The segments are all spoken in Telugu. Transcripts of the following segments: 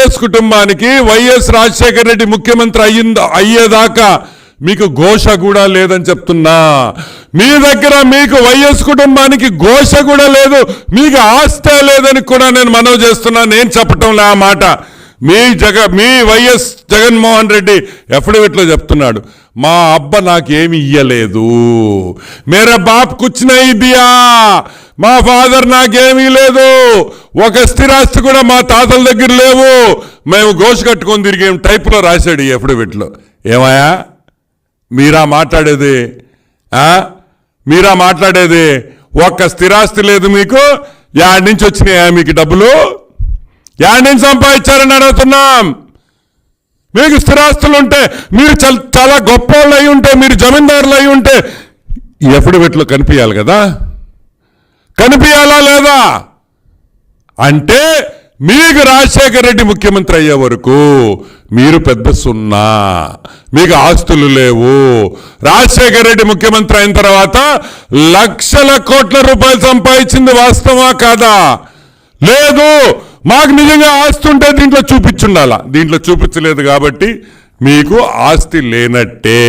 వైఎస్ కుటుంబానికి వైఎస్ రాజశేఖర రెడ్డి ముఖ్యమంత్రి అయ్యేదాకా మీకు ఘోష కూడా లేదని చెప్తున్నా. మీ దగ్గర మీకు వైఎస్ కుటుంబానికి ఘోష కూడా లేదు, మీకు ఆస్తే లేదని కూడా నేను మనవి చేస్తున్నా. నేను చెప్పటంలే ఆ మాట. మీ వైఎస్ జగన్మోహన్ రెడ్డి ఎఫిడవిట్లో చెప్తున్నాడు, మా అబ్బ నాకేమి ఇయ్యలేదు, మేరా బాప్ కుచ్ నహీ దియా, మా ఫాదర్ నాకేమీ లేదు, ఒక స్థిరాస్తి కూడా మా తాతల దగ్గర లేవు, మేము ఘోష కట్టుకొని తిరిగేం టైప్లో రాశాడు ఈ ఎఫిడవిట్లో. ఏమయ్యా మీరా మాట్లాడేది? మీరా మాట్లాడేది? ఒక్క స్థిరాస్తి లేదు మీకు. యాడ్ నుంచి వచ్చినాయా మీకు డబ్బులు? యాడ్ నుంచి సంపాదించారని అడుగుతున్నాం. మీకు స్థిరాస్తులు ఉంటే, మీరు చాలా గొప్ప వాళ్ళు అయి ఉంటే, మీరు జమీందారులు అయి ఉంటే ఎఫిడవిట్లో కనిపించాలి కదా, కనిపించాలా లేదా? అంటే మీకు రాజశేఖర రెడ్డి ముఖ్యమంత్రి అయ్యే వరకు మీరు పెద్ద సున్నా, మీకు ఆస్తులు లేవు. రాజశేఖర రెడ్డి ముఖ్యమంత్రి అయిన తర్వాత లక్షల కోట్ల రూపాయలు సంపాదించింది వాస్తవా కాదా? లేదు. మాకు నిజంగా ఆస్తి ఉంటే దీంట్లో చూపించుండాలా, దీంట్లో చూపించలేదు కాబట్టి మీకు ఆస్తి లేనట్టే.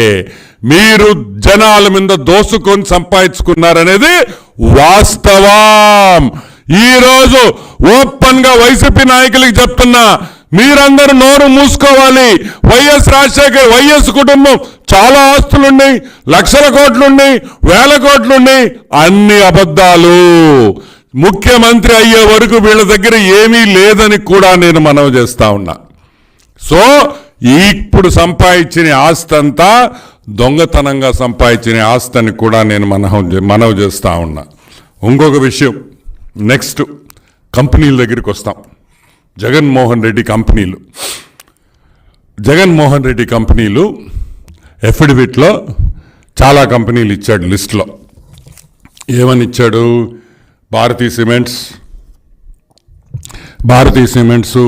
మీరు జనాల మీద దోసుకొని సంపాదించుకున్నారనేది వాస్తవం. ఈరోజు ఓపెన్ గా వైసీపీ నాయకులకి చెప్తున్నా, మీరందరూ నోరు మూసుకోవాలి. వైఎస్ కుటుంబం చాలా ఆస్తులున్నాయి, లక్షల కోట్లున్నాయి, వేల కోట్లున్నాయి, అన్ని అబద్ధాలు. ముఖ్యమంత్రి అయ్యే వరకు వీళ్ళ దగ్గర ఏమీ లేదని కూడా నేను మనవి చేస్తా ఉన్నా. సో ఇప్పుడు సంపాదించిన ఆస్తి అంతా దొంగతనంగా సంపాదించిన ఆస్తిని కూడా నేను మనవి చేస్తా ఉన్నా. ఇంకొక విషయం, నెక్స్ట్ కంపెనీల దగ్గరికి వస్తాం. జగన్మోహన్ రెడ్డి కంపెనీలు ఎఫిడవిట్లో చాలా కంపెనీలు ఇచ్చాడు లిస్టులో. ఏమని ఇచ్చాడు? భారతీ సిమెంట్స్,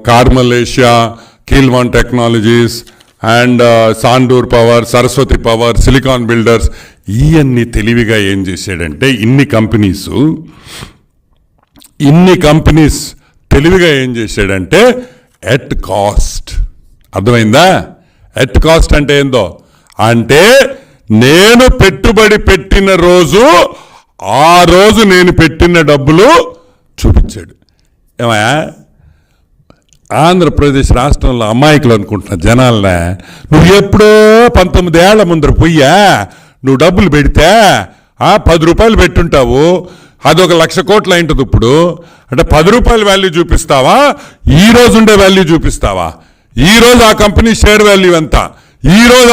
కార్మల్ ఏషియా, కీల్వాన్ technologies and Sandur power, Saraswati power, silicon builders. ఇవన్నీ తెలివిగా ఏం చేశాడంటే ఇన్ని కంపెనీస్ తెలివిగా ఏం చేశాడంటే ఎట్ కాస్ట్. అర్థమైందా? ఎట్ కాస్ట్ అంటే ఏందో అంటే నేను పెట్టుబడి పెట్టిన రోజు ఆ రోజు నేను పెట్టిన డబ్బులు చూపించాడు. ఏమయ్యా ఆంధ్రప్రదేశ్ రాష్ట్రంలో అమాయకులు అనుకుంటున్నా జనాలనే, నువ్వు ఎప్పుడో 19 ఏళ్ల ముందర పోయ్యా నువ్వు డబ్బులు పెడితే 10 రూపాయలు పెట్టుంటావు, అదొక 1,00,000 కోట్లు అయింటుంది. ఇప్పుడు అంటే 10 రూపాయల వాల్యూ చూపిస్తావా, ఈ రోజు ఉండే వాల్యూ చూపిస్తావా? ఈ రోజు ఆ కంపెనీ షేర్ వాల్యూ ఎంత, ఈ రోజు ఆ